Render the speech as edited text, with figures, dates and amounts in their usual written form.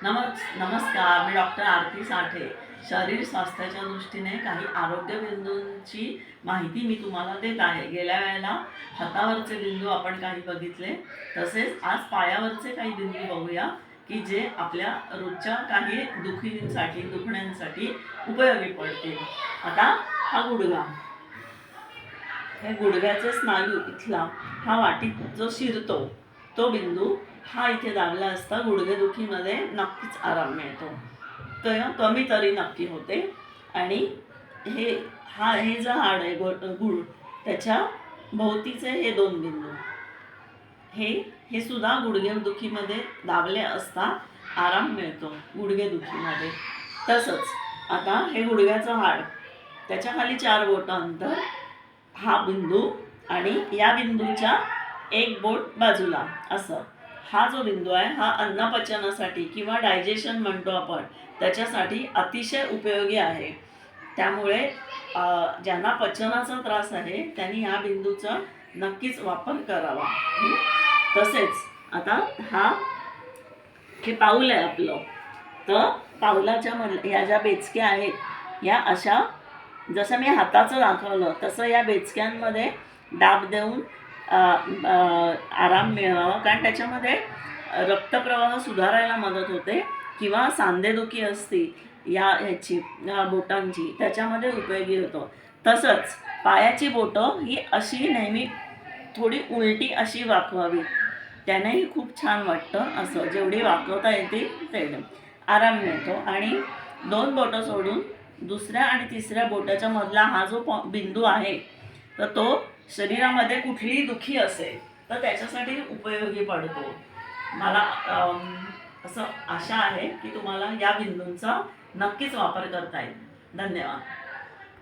नमस्कार, मी डॉक्टर आरती साठे. शरीर स्वास्थ्याच्या दृष्टीने काही आरोग्य बिंदूंची माहिती मी तुम्हाला देत आहे. गेल्या वेळेला हातावरचे बिंदू आपण काही बघितले, तसेच आज पायावरचे काही बिंदू बघूया की जे आपल्या रोजच्या काही दुखण्यांसाठी उपयोगी पडतील. आता हा गुडघा, हे गुडघ्याचे स्नायू इथला हा वाटीत जो शिरतो तो बिंदू हा इथे दाबला असता गुडघेदुखीमध्ये नक्कीच आराम मिळतो. तर कमी तरी नक्की होते. आणि हे जे हाड आहे गुड त्याच्या भोवतीचे हे दोन बिंदू हे हे सुद्धा गुडघेदुखीमध्ये दाबले असता आराम मिळतो गुडघेदुखीमध्ये. तसंच आता हे गुडघ्याचं हाड, त्याच्या खाली 4 बोटं अंतर हा बिंदू आणि या बिंदूच्या एक बोट बाजूला असं हा जो बिंदू आहे हा अन्नपचनासाठी किंवा डायजेशन म्हणतो आपण त्याच्यासाठी अतिशय उपयोगी आहे. त्यामुळे ज्यांना पचनाचा त्रास आहे त्यांनी या बिंदूचा नक्कीच वापर करावा. तसेच आता हे पाऊल आहे आपलं. तर पाऊलाच्या या ज्या बेचक्या आहेत या अशा, जसं मी हाताचं दाखवलं तसं या बेचक्यांमध्ये दाब देऊन आराम मिळावा, कारण त्याच्यामध्ये रक्तप्रवाह सुधारायला मदत होते किंवा सांधेदुखी असती ह्याची बोटांची त्याच्यामध्ये उपयोगी होतो. तसंच पायाची बोटं ही अशी नेहमी थोडी उलटी अशी वाकवावी, त्यानेही खूप छान वाटतं. असं जेवढी वाकवता येते तेवढं आराम मिळतो. आणि 2 बोटं सोडून दुसऱ्या आणि तिसऱ्या बोटाच्या मधला हा जो बिंदू आहे तर तो शरीरामध्ये कुठलीही दुखी असेल तर त्याच्यासाठी उपयोगी पडतो. मला असं आशा आहे की तुम्हाला या बिंदूंचा नक्कीच वापर करता येईल. धन्यवाद.